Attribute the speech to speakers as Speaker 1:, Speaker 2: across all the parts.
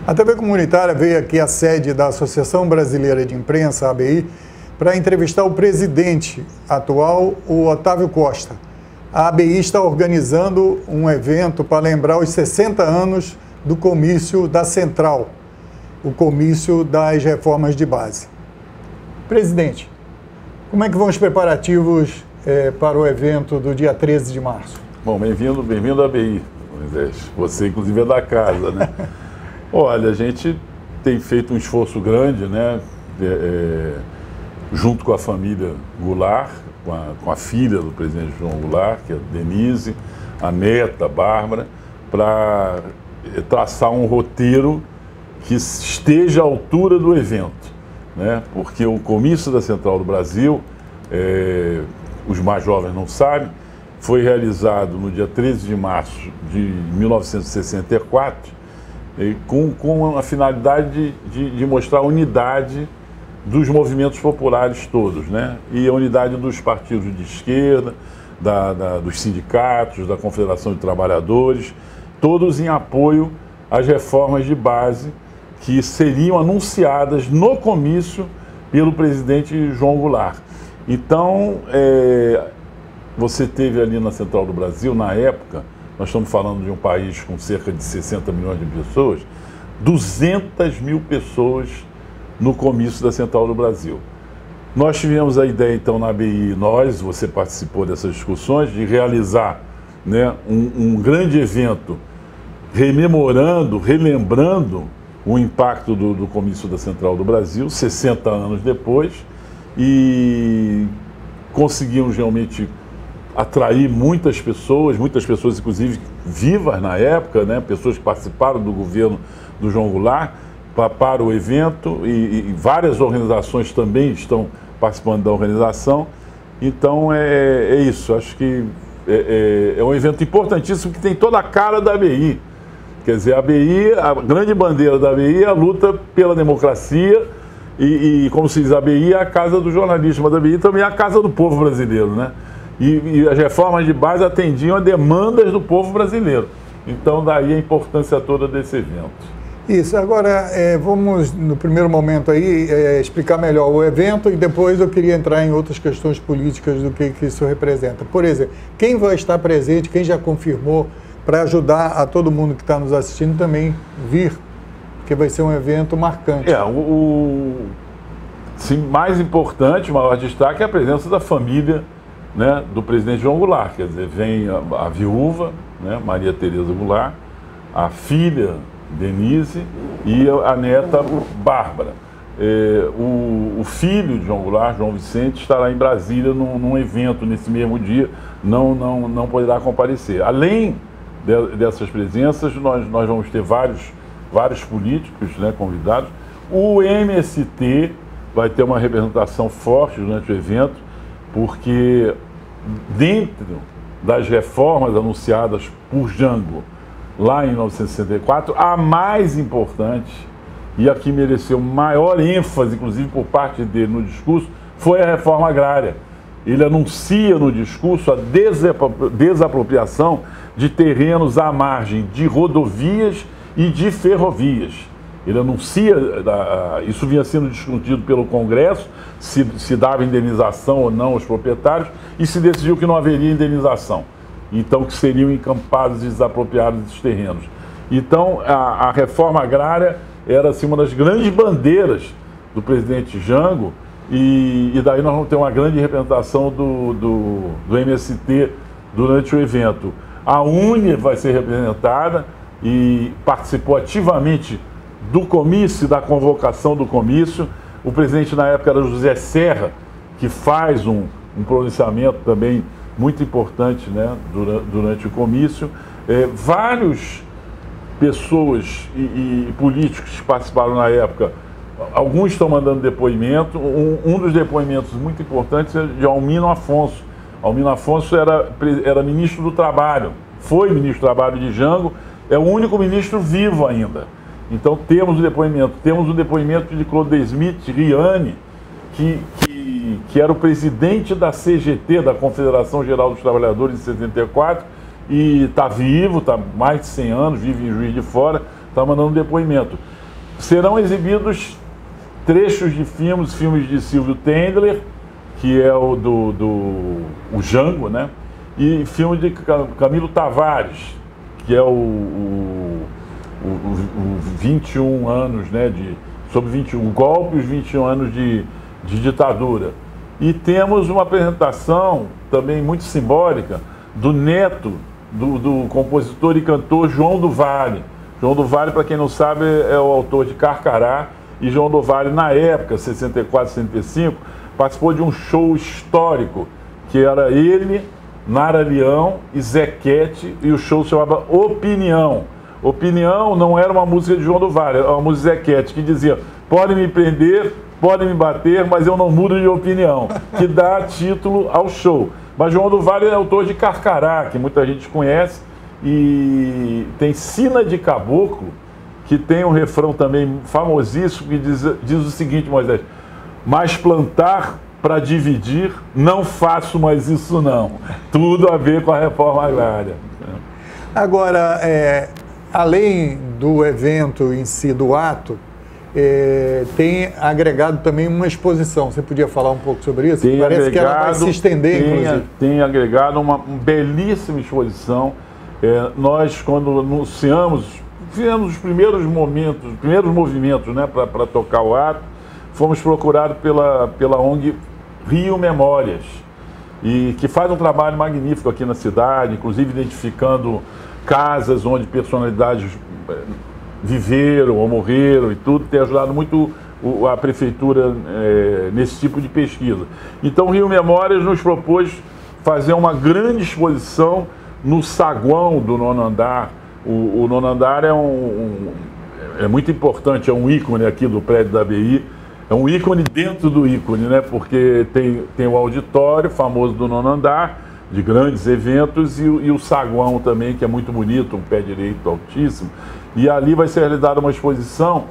Speaker 1: A TV Comunitária veio aqui à sede da Associação Brasileira de Imprensa, ABI, para entrevistar o presidente atual, o Otávio Costa. A ABI está organizando um evento para lembrar os 60 anos do comício da Central, o comício das reformas de base. Presidente, como é que vão os preparativos para o evento do dia 13 de março?
Speaker 2: Bom, bem-vindo à ABI, Moisés. Você, inclusive, é da casa, né? Olha, a gente tem feito um esforço grande, né? Junto com a família Goulart, com a filha do presidente João Goulart, que é a Denise, a neta, a Bárbara, para traçar um roteiro que esteja à altura do evento, né? Porque o comício da Central do Brasil, os mais jovens não sabem, foi realizado no dia 13 de março de 1964, com a finalidade de mostrar a unidade dos movimentos populares todos, né? E a unidade dos partidos de esquerda, dos sindicatos, da Confederação de Trabalhadores, todos em apoio às reformas de base que seriam anunciadas no comício pelo presidente João Goulart. Então, você teve ali na Central do Brasil, na época, nós estamos falando de um país com cerca de 60 milhões de pessoas, 200 mil pessoas no comício da Central do Brasil. Nós tivemos a ideia, então, na ABI, você participou dessas discussões, de realizar, né, um grande evento relembrando o impacto do comício da Central do Brasil, 60 anos depois, e conseguimos realmente atrair muitas pessoas inclusive vivas na época, né, pessoas que participaram do governo do João Goulart para o evento, e várias organizações também estão participando da organização. Então é isso, acho que é um evento importantíssimo que tem toda a cara da ABI. Quer dizer, a grande bandeira da ABI é a luta pela democracia e como se diz, a ABI é a casa do jornalismo, mas a ABI também é a casa do povo brasileiro, né? E as reformas de base atendiam a demandas do povo brasileiro. Então, daí a importância toda desse evento.
Speaker 1: Isso. Agora, vamos, no primeiro momento aí, explicar melhor o evento e depois eu queria entrar em outras questões políticas do que isso representa. Por exemplo, quem vai estar presente, quem já confirmou, para ajudar a todo mundo que está nos assistindo também vir, porque vai ser um evento marcante.
Speaker 2: Sim, mais importante, o maior destaque é a presença da família, né, do presidente João Goulart. Quer dizer, vem a viúva, né, Maria Tereza Goulart, a filha Denise e a neta Bárbara. O filho de João Goulart, João Vicente, estará em Brasília num evento nesse mesmo dia, não poderá comparecer. Além dessas presenças, nós vamos ter vários políticos, né, convidados. O MST vai ter uma representação forte durante o evento, porque dentro das reformas anunciadas por Jango lá em 1964, a mais importante, e a que mereceu maior ênfase, inclusive por parte dele no discurso, foi a reforma agrária. Ele anuncia no discurso a desapropriação de terrenos à margem de rodovias e de ferrovias. Ele anuncia, isso vinha sendo discutido pelo Congresso, se dava indenização ou não aos proprietários, e se decidiu que não haveria indenização. Então, que seriam encampados e desapropriados esses terrenos. Então, a reforma agrária era assim, uma das grandes bandeiras do presidente Jango, e daí nós vamos ter uma grande representação do MST durante o evento. A UNE vai ser representada e participou ativamente do comício, da convocação do comício. O presidente na época era José Serra, que faz um pronunciamento também muito importante, né, durante o comício. Várias pessoas e políticos que participaram na época, alguns estão mandando depoimento. Um dos depoimentos muito importantes é de Almino Afonso. Almino Afonso era ministro do Trabalho, foi ministro do Trabalho de Jango, é o único ministro vivo ainda. Então temos o depoimento de Clodesmith Riani, que era o presidente da CGT, da Confederação Geral dos Trabalhadores, em 74, e está vivo, está mais de 100 anos, vive em Juiz de Fora, está mandando depoimento. serão exibidos trechos de filmes de Silvio Tendler, que é o o Django, né? E filme de Camilo Tavares, que é o 21 anos, né? Sobre 21, o golpe e os 21 anos de ditadura. E temos uma apresentação também muito simbólica do neto do compositor e cantor João do Vale. João do Vale, para quem não sabe, é o autor de Carcará, e João do Vale, na época, 64, 65, participou de um show histórico, que era ele, Nara Leão e Zequete, e o show se chamava Opinião. Opinião não era uma música de João do Vale, era uma música de Zequete, que dizia: podem me prender, podem me bater, mas eu não mudo de opinião, que dá título ao show. Mas João do Vale é autor de Carcará, que muita gente conhece, e tem Sina de Caboclo, que tem um refrão também famosíssimo, que diz o seguinte, Moisés: mas plantar para dividir, não faço mais isso não. Tudo a ver com a reforma agrária.
Speaker 1: Agora, além do evento em si, do ato, tem agregado também uma exposição. Você podia falar um pouco sobre isso?
Speaker 2: Tem
Speaker 1: Parece
Speaker 2: agregado,
Speaker 1: que ela vai se estender, inclusive. Tem
Speaker 2: agregado uma belíssima exposição. Nós, quando anunciamos, fizemos os primeiros movimentos, né, para tocar o ato, fomos procurados pela ONG Rio Memórias, e que faz um trabalho magnífico aqui na cidade, inclusive identificando casas onde personalidades viveram ou morreram e tudo, tem ajudado muito a prefeitura nesse tipo de pesquisa. Então, Rio Memórias nos propôs fazer uma grande exposição no saguão do nono andar. O nono andar é muito importante, é um ícone aqui do prédio da ABI, é um ícone dentro do ícone, né? Porque tem o auditório famoso do nono andar, de grandes eventos, e o saguão também, que é muito bonito, um pé direito altíssimo. E ali vai ser realizada uma exposição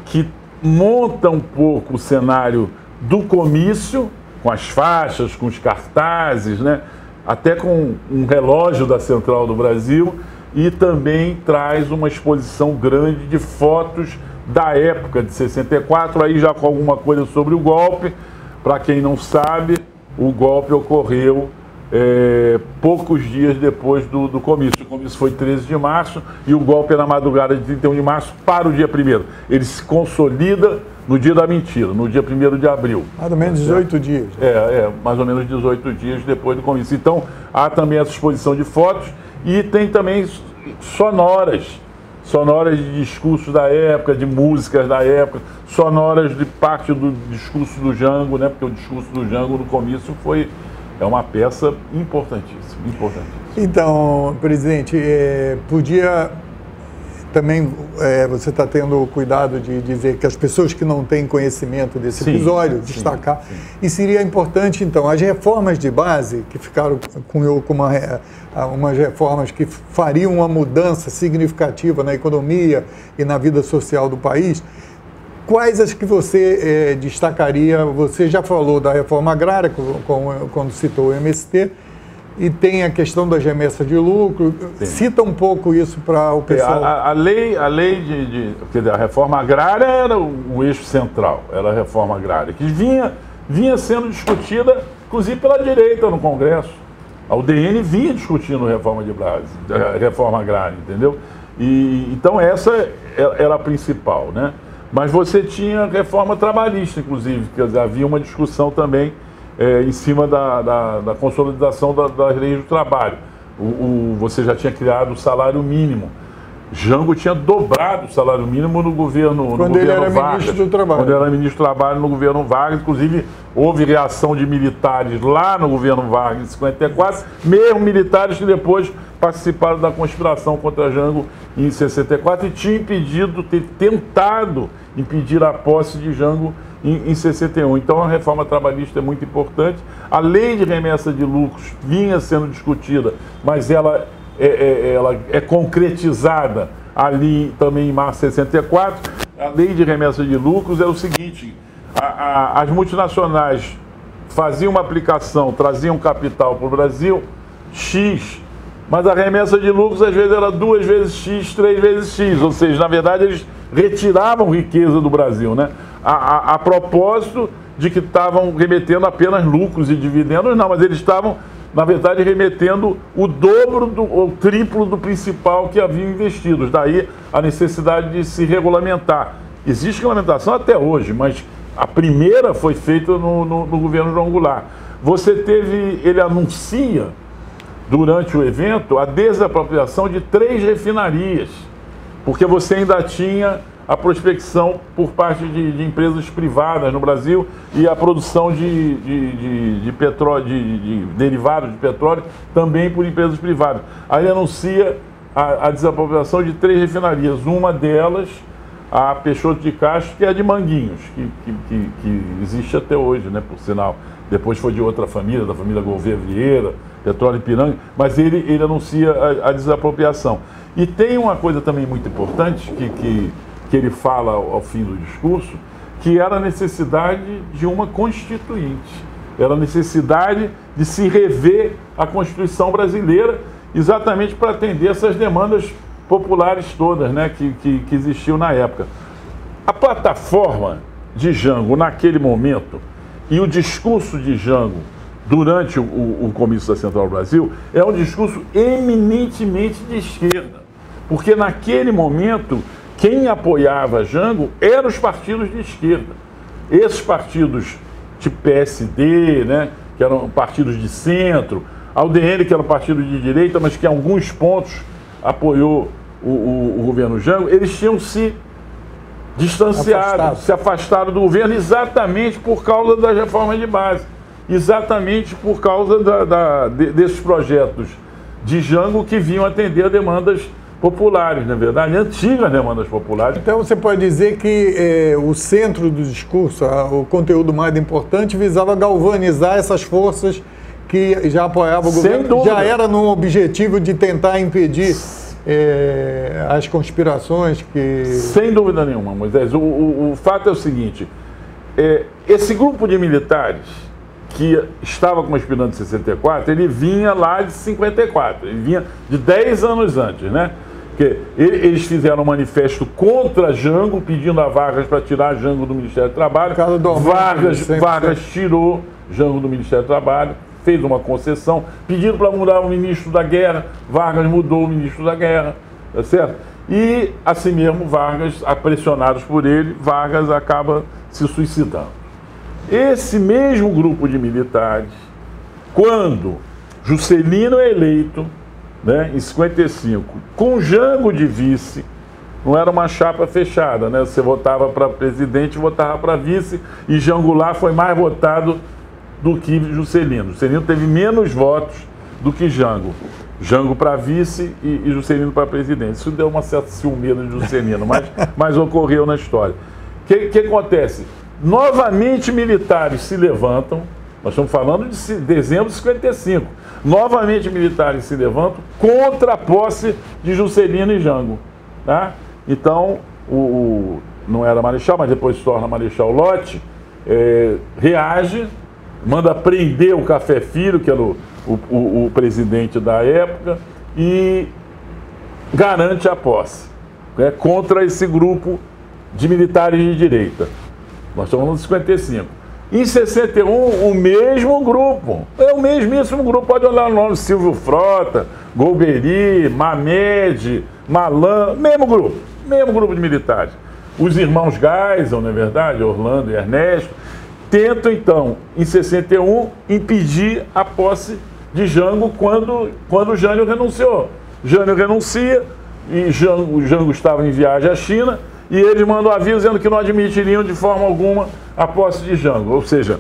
Speaker 2: que monta um pouco o cenário do comício, com as faixas, com os cartazes, né? Até com um relógio da Central do Brasil, e também traz uma exposição grande de fotos da época de 64, aí já com alguma coisa sobre o golpe. Para quem não sabe, o golpe ocorreu poucos dias depois do comício. O comício foi 13 de março e o golpe é na madrugada de 31 de março para o dia 1º. Ele se consolida no dia da mentira, no dia 1º de abril.
Speaker 1: Mais ou menos 18 dias.
Speaker 2: Mais ou menos 18 dias depois do comício. Então, há também essa exposição de fotos e tem também sonoras de discursos da época, de músicas da época, sonoras de parte do discurso do Django, né? Porque o discurso do Django no comício é uma peça importantíssima, importantíssima.
Speaker 1: Então, presidente, podia também, você está tendo o cuidado de dizer que as pessoas que não têm conhecimento desse episódio, destacar. Sim. E seria importante, então, as reformas de base, que ficaram com umas reformas que fariam uma mudança significativa na economia e na vida social do país, quais as que você destacaria? Você já falou da reforma agrária, quando citou o MST, e tem a questão das remessas de lucro. Sim. Cita um pouco isso para o pessoal.
Speaker 2: A lei quer dizer, a reforma agrária era o eixo central, era a reforma agrária, que vinha sendo discutida, inclusive pela direita no Congresso. A UDN vinha discutindo reforma agrária, entendeu? Então essa era a principal, né? Mas você tinha reforma trabalhista, inclusive, quer dizer, havia uma discussão também em cima da consolidação das leis do trabalho. Você já tinha criado o salário mínimo. Jango tinha dobrado o salário mínimo no governo Vargas.
Speaker 1: Quando ele era ministro do Trabalho.
Speaker 2: Quando ele era ministro do Trabalho no governo Vargas. Inclusive, houve reação de militares lá no governo Vargas em 54, mesmo militares que depois participaram da conspiração contra Jango em 64 e tinham tentado impedir a posse de Jango em 61. Então, a reforma trabalhista é muito importante. A lei de remessa de lucros vinha sendo discutida, mas ela é concretizada ali também em março de 64. A lei de remessa de lucros é o seguinte: as multinacionais faziam uma aplicação, traziam capital para o Brasil, X mas a remessa de lucros às vezes era 2 vezes X, 3 vezes X, ou seja, na verdade eles retiravam riqueza do Brasil, né? A propósito de que estavam remetendo apenas lucros e dividendos, não, mas eles estavam, na verdade, remetendo o dobro ou triplo do principal que haviam investido. Daí a necessidade de se regulamentar. Existe regulamentação até hoje, mas a primeira foi feita no governo João Goulart. Ele anuncia, durante o evento, a desapropriação de 3 refinarias, porque você ainda tinha a prospecção por parte de empresas privadas no Brasil e a produção de petróleo, de derivados de petróleo também por empresas privadas. Aí ele anuncia a desapropriação de 3 refinarias, uma delas a Peixoto de Castro, que é a de Manguinhos, que existe até hoje, né, por sinal. Depois foi de outra família, da família Gouveia Vieira, Petróleo Ipiranga, mas ele anuncia a desapropriação. E tem uma coisa também muito importante que ele fala ao fim do discurso, que era a necessidade de uma constituinte. Era a necessidade de se rever a Constituição brasileira, exatamente para atender essas demandas populares todas, né, que existiam na época. A plataforma de Jango, naquele momento, e o discurso de Jango durante o comício da Central do Brasil, é um discurso eminentemente de esquerda. Porque naquele momento, quem apoiava Jango eram os partidos de esquerda. Esses partidos de PSD, né, que eram partidos de centro, a UDN, que era um partido de direita, mas que em alguns pontos apoiou o governo Jango, eles tinham se distanciado, se afastado do governo exatamente por causa das reformas de base, exatamente por causa desses projetos de Jango que vinham atender a demandas populares, na verdade, antigas demandas populares.
Speaker 1: Então você pode dizer que o centro do discurso, o conteúdo mais importante, visava galvanizar essas forças que já apoiavam o governo, já era num objetivo de tentar impedir as conspirações que...
Speaker 2: Sem dúvida nenhuma, Moisés. O fato é o seguinte, esse grupo de militares que estava como aspirante de 64, ele vinha lá de 54, ele vinha de 10 anos antes, né? Porque eles fizeram um manifesto contra Jango, pedindo a Vargas para tirar Jango do Ministério do Trabalho. Vargas tirou Jango do Ministério do Trabalho, fez uma concessão, pedindo para mudar o ministro da Guerra, Vargas mudou o ministro da Guerra, tá certo? E, assim mesmo, Vargas, pressionados por ele, Vargas acaba se suicidando. Esse mesmo grupo de militares, quando Juscelino é eleito, né, em 55, com Jango de vice, não era uma chapa fechada, né? Você votava para presidente e votava para vice, e Jango Goulart foi mais votado do que Juscelino. Juscelino teve menos votos do que Jango. Jango para vice e Juscelino para presidente. Isso deu uma certa ciumeira de Juscelino, mas ocorreu na história. O que acontece? Novamente militares se levantam, nós estamos falando de dezembro de 55, novamente militares se levantam contra a posse de Juscelino e Jango. Tá? Então, não era Marechal, mas depois se torna Marechal Lott, reage, manda prender o Café Filho, que era o presidente da época, e garante a posse, né, contra esse grupo de militares de direita. Nós estamos falando de 55. Em 61, o mesmo grupo, o mesmíssimo grupo, pode olhar o nome, Silvio Frota, Golbery, Mamed, Malan, mesmo grupo de militares. Os irmãos Geisel, não é verdade, Orlando e Ernesto, tentam então, em 61, impedir a posse de Jango quando Jânio renunciou. Jânio renuncia, e Jango estava em viagem à China, e eles mandam um aviso dizendo que não admitiriam de forma alguma a posse de Jango. Ou seja,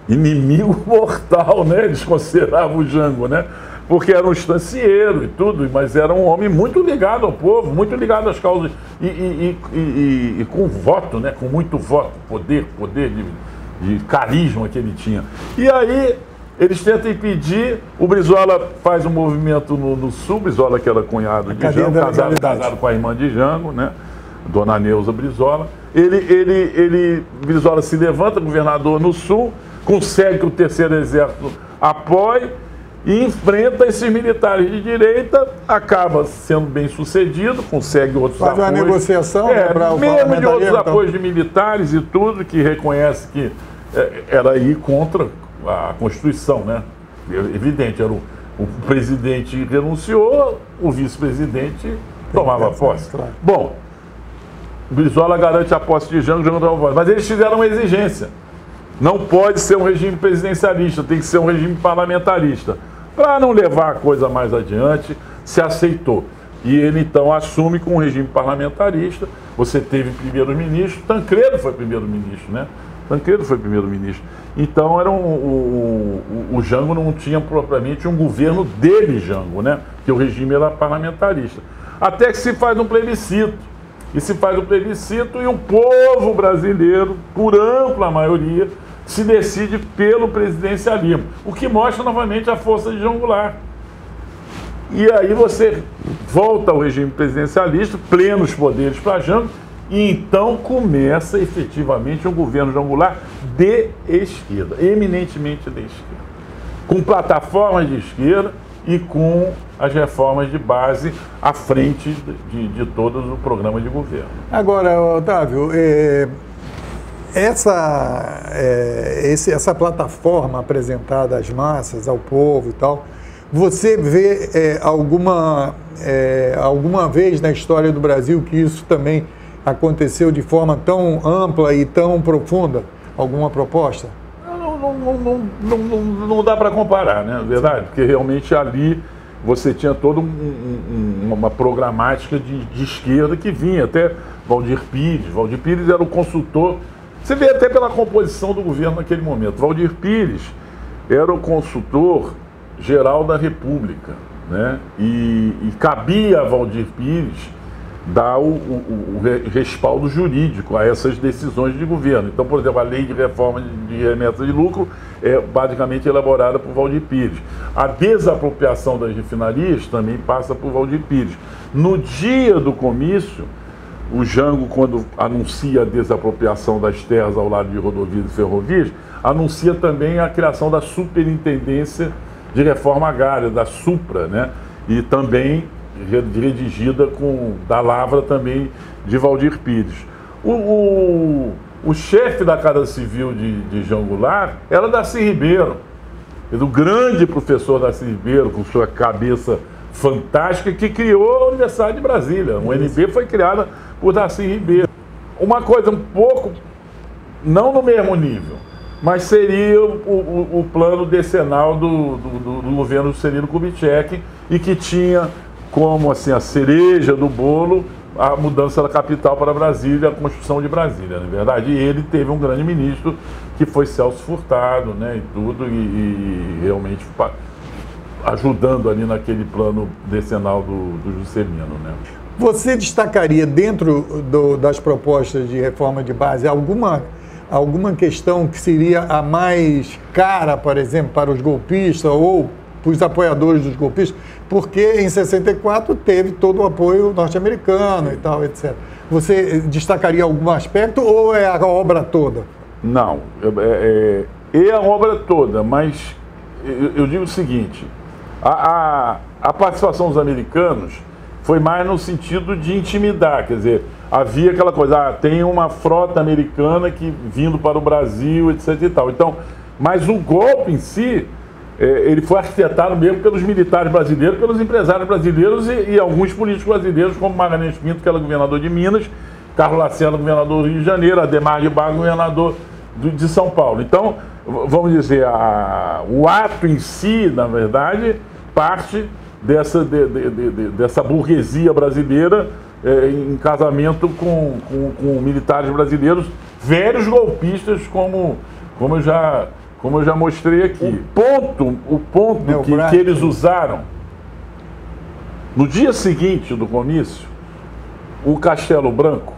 Speaker 2: inimigo mortal, né? Eles consideravam o Jango, né? Porque era um estancieiro e tudo, mas era um homem muito ligado ao povo, muito ligado às causas, e com voto, né? Com muito voto, poder de carisma que ele tinha. E aí eles tentam impedir, o Brizola faz um movimento no Sul, Brizola que era cunhado de Jango, casado com a irmã de Jango, né? Dona Neuza Brizola. Brizola se levanta, governador no Sul, consegue que o Terceiro Exército apoie, e enfrenta esses militares de direita, acaba sendo bem sucedido, consegue outros
Speaker 1: apoios. Faz uma negociação para o
Speaker 2: mesmo de outros apoios de militares e tudo, que reconhece que era ir contra a Constituição, né? Evidente, era o presidente renunciou, o vice-presidente tomava posse. Claro. Bom, Brizola garante a posse de Jango, Jango toma posse. Mas eles fizeram uma exigência. Não pode ser um regime presidencialista, tem que ser um regime parlamentarista. Para não levar a coisa mais adiante, se aceitou. E ele então assume com um regime parlamentarista. Você teve primeiro-ministro, Tancredo foi primeiro-ministro, né? Tancredo foi primeiro-ministro. Então era o Jango não tinha propriamente um governo dele, Jango, né? Porque o regime era parlamentarista. Até que se faz um plebiscito. E se faz um plebiscito e o povo brasileiro, por ampla maioria, se decide pelo presidencialismo. O que mostra novamente a força de João Goulart. E aí você volta ao regime presidencialista, plenos poderes para Jango, e então começa efetivamente um governo João Goulart de esquerda, eminentemente de esquerda, com plataformas de esquerda e com as reformas de base à frente de todo o programa de governo.
Speaker 1: Agora, Otávio, essa plataforma apresentada às massas, ao povo e tal, você vê alguma vez na história do Brasil que isso também aconteceu de forma tão ampla e tão profunda? Alguma proposta?
Speaker 2: Não dá para comparar, né? Verdade? Porque realmente ali você tinha toda uma programática de esquerda que vinha até Valdir Pires. Valdir Pires era o consultor. Você vê até pela composição do governo naquele momento. Valdir Pires era o consultor geral da República, né? E cabia a Valdir Pires dar o respaldo jurídico a essas decisões de governo. Então, por exemplo, a lei de reforma de remessa de lucro é basicamente elaborada por Valdir Pires. A desapropriação das refinarias também passa por Valdir Pires. No dia do comício, o Jango, quando anuncia a desapropriação das terras ao lado de rodovias e ferrovias, anuncia também a criação da Superintendência de Reforma Agrária, da SUPRA, né? E também redigida da lavra também de Valdir Pires. O chefe da Casa Civil de João Goulart era Darcy Ribeiro, o grande professor Darcy Ribeiro, com sua cabeça fantástica, que criou a Universidade de Brasília. O UNB foi criada por Darcy Ribeiro. Uma coisa um pouco, não no mesmo nível, mas seria o plano decenal do governo Juscelino Kubitschek, e que tinha como assim, a cereja do bolo a mudança da capital para Brasília, a construção de Brasília, na verdade. E ele teve um grande ministro, que foi Celso Furtado, né, e tudo, e realmente ajudando ali naquele plano decenal do Juscelino, né.
Speaker 1: Você destacaria, dentro das propostas de reforma de base, alguma questão que seria a mais cara, por exemplo, para os golpistas ou para os apoiadores dos golpistas? Porque em 64 teve todo o apoio norte-americano e tal, etc. Você destacaria algum aspecto ou é a obra toda?
Speaker 2: Não, é a obra toda, mas eu digo o seguinte, a participação dos americanos foi mais no sentido de intimidar, quer dizer, havia aquela coisa, tem uma frota americana vindo para o Brasil, etc e tal. Então, mas o golpe em si, ele foi arquitetado mesmo pelos militares brasileiros, pelos empresários brasileiros e alguns políticos brasileiros, como Magalhães Pinto, que era governador de Minas, Carlos Lacerda, governador do Rio de Janeiro, Adhemar de Barros, governador de São Paulo. Então, vamos dizer, o ato em si, na verdade, parte dessa burguesia brasileira em casamento com militares brasileiros, velhos golpistas, como eu já mostrei aqui. O ponto que eles usaram, no dia seguinte do comício, o Castelo Branco,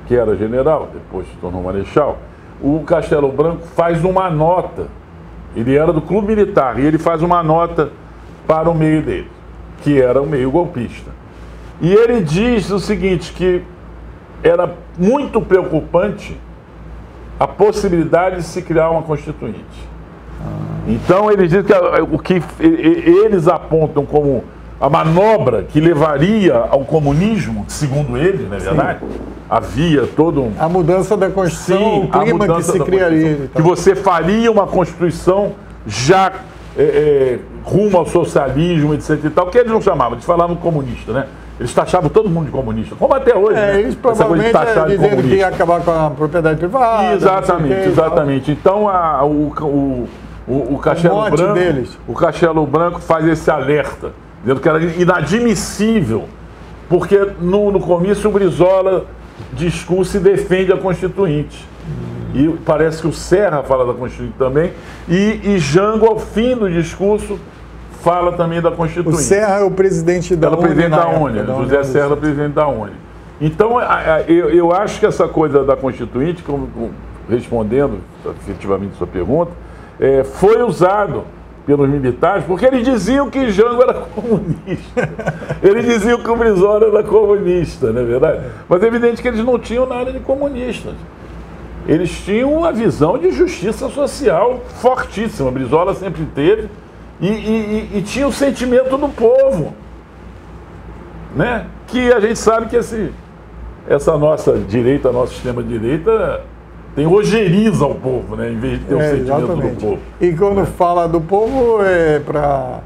Speaker 2: que era general, depois se tornou marechal, o Castelo Branco faz uma nota, ele era do Clube Militar, e ele faz uma nota para o meio dele, que era o meio golpista. E ele diz o seguinte, que era muito preocupante a possibilidade de se criar uma constituinte. Então eles dizem que o que eles apontam como a manobra que levaria ao comunismo, segundo eles, não é verdade? Havia todo
Speaker 1: a mudança da Constituição, o clima que se criaria.
Speaker 2: Que você faria uma Constituição já rumo ao socialismo, etc. e tal, que eles não chamavam, eles falavam comunista, né? Eles taxavam todo mundo de comunista, como até hoje. Né?
Speaker 1: Eles provavelmente dizendo que ia acabar com a propriedade privada.
Speaker 2: Exatamente. Então o Castelo Branco faz esse alerta, dizendo que era inadmissível, porque no comício o Brizola discursa e defende a Constituinte. E parece que o Serra fala da Constituinte também, e Jango, ao fim do discurso, fala também da Constituinte.
Speaker 1: O Serra é o presidente da ONU.
Speaker 2: Presidente da ONU, José Serra, presidente da ONU. Então, eu acho que essa coisa da Constituinte, respondendo efetivamente a sua pergunta, foi usado pelos militares, porque eles diziam que Jango era comunista. Eles diziam que o Brizola era comunista, não é verdade? Mas é evidente que eles não tinham nada de comunistas. Eles tinham uma visão de justiça social fortíssima. Brizola sempre teve. E tinha o sentimento do povo, né? Que a gente sabe que essa nossa direita, nosso sistema de direita, tem ojeriza ao povo, né? Em vez de ter o sentimento do povo.
Speaker 1: E quando fala do povo é para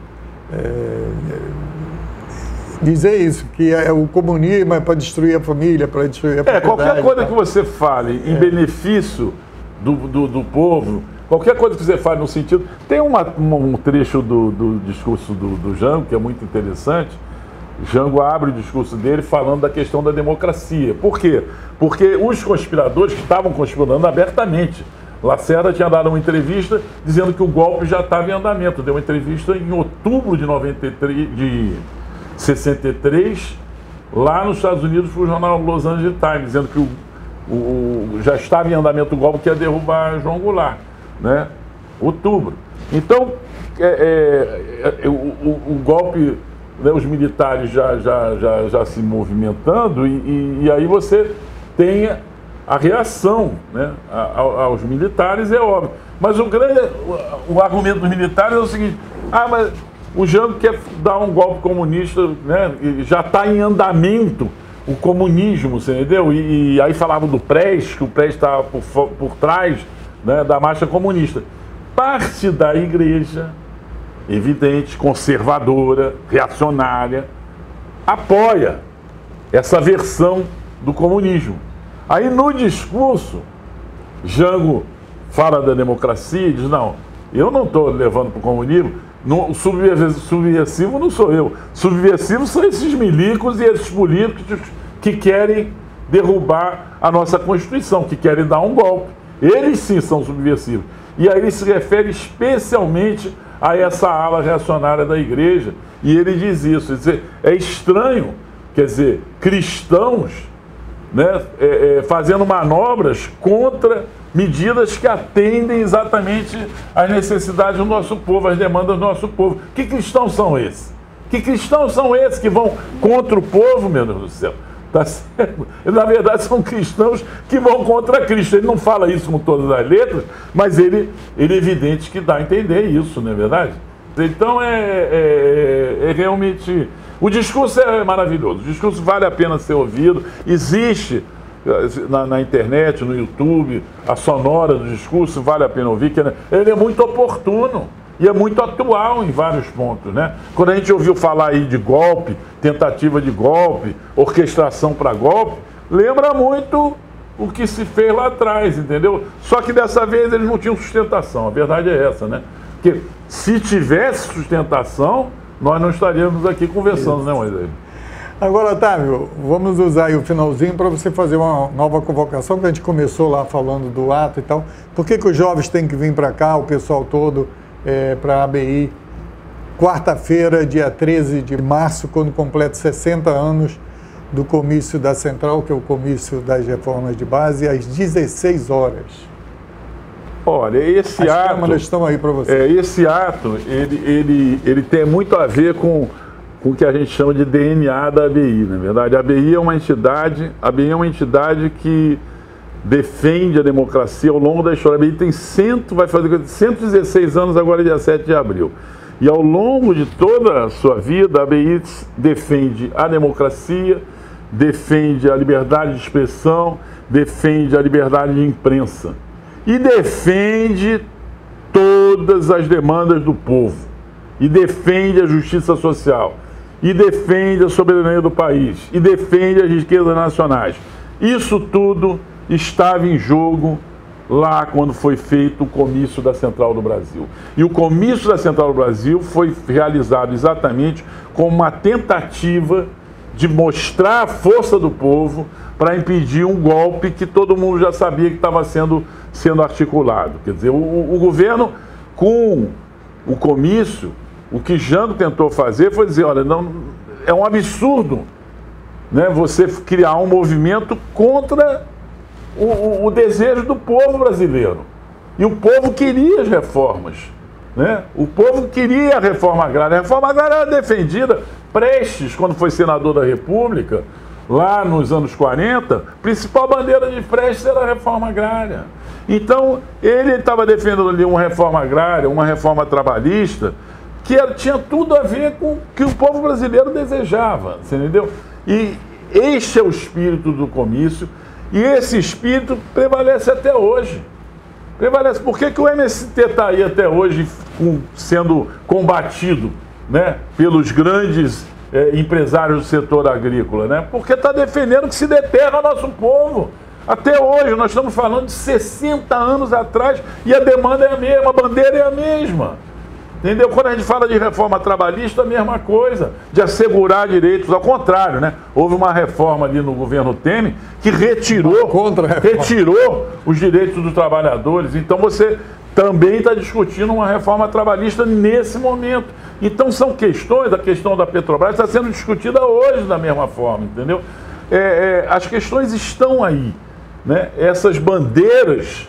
Speaker 1: dizer isso, que o comunismo é para destruir a família, para destruir a propriedade.
Speaker 2: Qualquer coisa que você fale em benefício do povo, qualquer coisa que você fale no sentido... Tem um trecho do discurso do Jango, que é muito interessante. Jango abre o discurso dele falando da questão da democracia. Por quê? Porque os conspiradores que estavam conspirando abertamente. Lacerda tinha dado uma entrevista dizendo que o golpe já estava em andamento. Deu uma entrevista em outubro de 63, lá nos Estados Unidos, para o jornal Los Angeles Times, dizendo que já estava em andamento o golpe que ia derrubar João Goulart, né? Outubro. Então, o golpe, né, os militares já se movimentando, e aí você tem a reação, né, aos militares, é óbvio. Mas o argumento dos militares é o seguinte: mas o Jango quer dar um golpe comunista, né, e já está em andamento o comunismo, você entendeu? E aí falavam do PRES, que o PRES estava por trás, né, da marcha comunista. Parte da igreja, evidente, conservadora, reacionária, apoia essa versão do comunismo. Aí no discurso, Jango fala da democracia e diz: não, eu não estou levando para o comunismo. O subversivo não sou eu. Subversivo são esses milicos e esses políticos que querem derrubar a nossa Constituição, que querem dar um golpe. Eles sim são subversivos. E aí ele se refere especialmente a essa ala reacionária da igreja. E ele diz isso. Quer dizer, é estranho, quer dizer, cristãos, né, fazendo manobras contra medidas que atendem exatamente às necessidades do nosso povo, às demandas do nosso povo. Que cristãos são esses? Que cristãos são esses que vão contra o povo, meu Deus do céu? Tá certo? Na verdade, são cristãos que vão contra Cristo. Ele não fala isso com todas as letras, mas ele é evidente que dá a entender isso, não é verdade? Então, realmente... O discurso é maravilhoso, o discurso vale a pena ser ouvido. Existe na internet, no YouTube, a sonora do discurso, vale a pena ouvir, que ele é muito oportuno e é muito atual em vários pontos, né? Quando a gente ouviu falar aí de golpe, tentativa de golpe, orquestração para golpe, lembra muito o que se fez lá atrás, entendeu? Só que dessa vez eles não tinham sustentação, a verdade é essa, né? Porque se tivesse sustentação, nós não estaríamos aqui conversando, né, Moisés?
Speaker 1: Agora, Otávio, vamos usar aí o finalzinho para você fazer uma nova convocação, que a gente começou lá falando do ato e tal. Por que os jovens têm que vir para cá, o pessoal todo, para a ABI, quarta-feira, dia 13 de março, quando completa 60 anos do comício da Central, que é o comício das reformas de base, às 16 horas.
Speaker 2: Olha, esse ato... As câmaras estão aí para você. Esse ato, ele tem muito a ver com o que a gente chama de DNA da ABI, na verdade. A ABI é uma entidade que defende a democracia ao longo da história. A ABI vai fazer 116 anos agora, dia 7 de abril. E ao longo de toda a sua vida, a ABI defende a democracia, defende a liberdade de expressão, defende a liberdade de imprensa e defende todas as demandas do povo, e defende a justiça social, e defende a soberania do país, e defende as riquezas nacionais. Isso tudo estava em jogo lá quando foi feito o comício da Central do Brasil. E o comício da Central do Brasil foi realizado exatamente como uma tentativa de mostrar a força do povo para impedir um golpe que todo mundo já sabia que estava sendo articulado. Quer dizer, o governo, com o comício, o que Jango tentou fazer foi dizer, olha, não, é um absurdo, né, você criar um movimento contra o desejo do povo brasileiro. E o povo queria as reformas, né? O povo queria a reforma agrária. A reforma agrária era defendida. Prestes, quando foi senador da República, lá nos anos 40, a principal bandeira de Prestes era a reforma agrária. Então, ele estava defendendo ali uma reforma agrária, uma reforma trabalhista, que tinha tudo a ver com o que o povo brasileiro desejava, você entendeu? E este é o espírito do comício, e esse espírito prevalece até hoje. Prevalece. Por que o MST está aí até hoje sendo combatido, né, pelos grandes empresários do setor agrícola, né? Porque está defendendo que se dê terra ao nosso povo. Até hoje, nós estamos falando de 60 anos atrás e a demanda é a mesma, a bandeira é a mesma. Entendeu? Quando a gente fala de reforma trabalhista, a mesma coisa, de assegurar direitos, ao contrário, né? Houve uma reforma ali no governo Temer que retirou os direitos dos trabalhadores. Então você também está discutindo uma reforma trabalhista nesse momento. Então são questões, a questão da Petrobras está sendo discutida hoje da mesma forma, entendeu? As questões estão aí, né? Essas bandeiras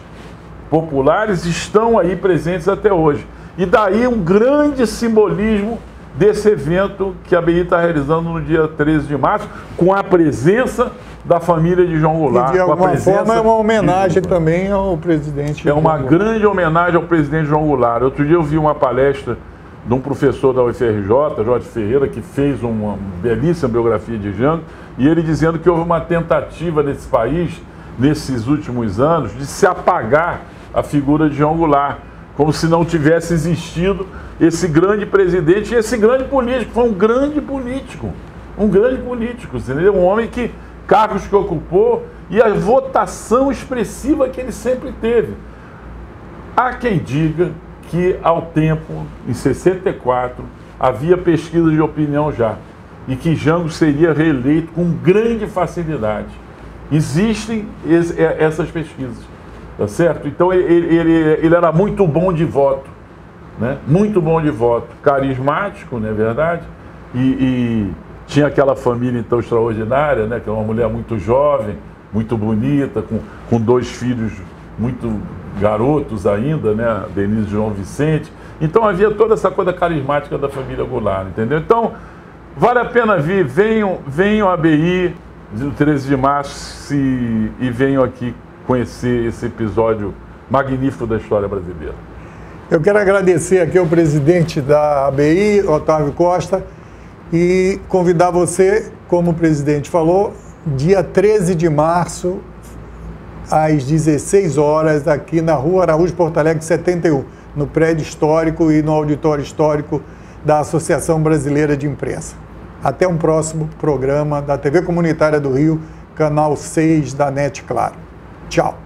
Speaker 2: populares estão aí presentes até hoje. E daí um grande simbolismo desse evento que a ABI está realizando no dia 13 de março, com a presença da família de João Goulart.
Speaker 1: E de alguma forma é uma homenagem também ao presidente.
Speaker 2: É uma grande homenagem ao presidente João Goulart. Outro dia eu vi uma palestra de um professor da UFRJ, Jorge Ferreira, que fez uma belíssima biografia de Jango, e ele dizendo que houve uma tentativa nesse país, nesses últimos anos, de se apagar a figura de João Goulart, como se não tivesse existido esse grande presidente e esse grande político. Foi um grande político, entendeu? Um homem que, cargos que ocupou e a votação expressiva que ele sempre teve. Há quem diga que, ao tempo, em 64, havia pesquisas de opinião já, e que Jango seria reeleito com grande facilidade. Existem essas pesquisas. Tá certo? Então ele era muito bom de voto, né? Muito bom de voto, carismático, não é verdade? E tinha aquela família então extraordinária, né? Que é uma mulher muito jovem, muito bonita, com 2 filhos muito garotos ainda, né? Denise e João Vicente. Então havia toda essa coisa carismática da família Goulart, entendeu? Então vale a pena vir, venham a ABI no 13 de março e venham aqui conhecer esse episódio magnífico da história brasileira.
Speaker 1: Eu quero agradecer aqui ao presidente da ABI, Otávio Costa, e convidar você, como o presidente falou, dia 13 de março, às 16 horas, aqui na Rua Araújo Porto Alegre 71, no prédio histórico e no auditório histórico da Associação Brasileira de Imprensa. Até um próximo programa da TV Comunitária do Rio, canal 6 da NET Claro. Tchau.